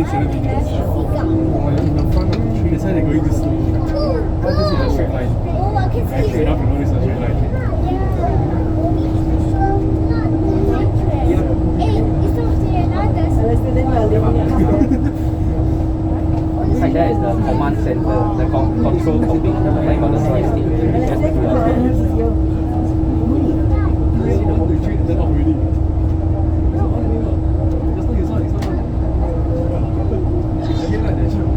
certain details. In the front of the tree, that's why they're going to slow. But this is a straight line. Straight up, you know, it's a straight line. Right there is the command center, the control topic, like on the joystick. See the whole tree turned off already. Just now you saw it's not on. It's a headlight there, sure.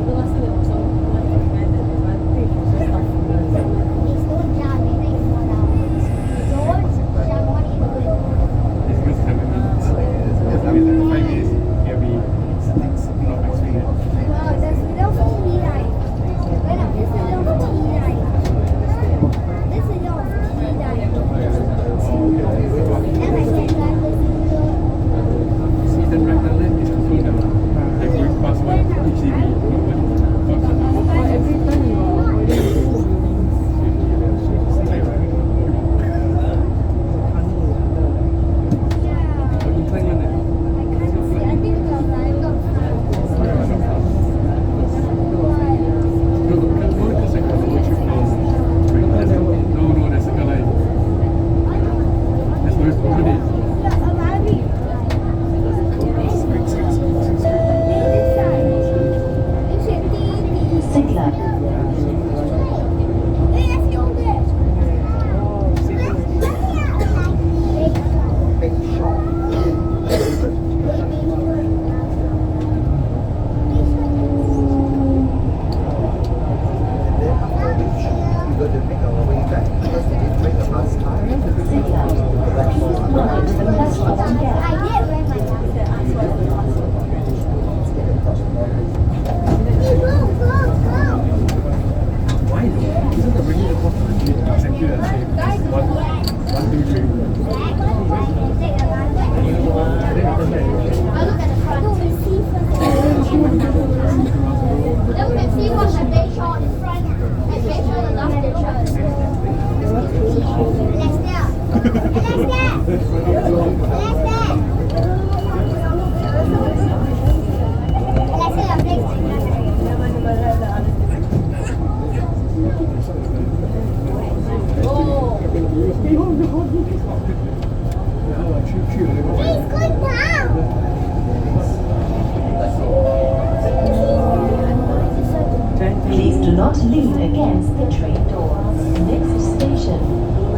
Please do not lean against the train doors. Next station,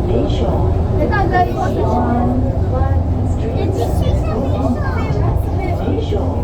Bayshore. Bayshore.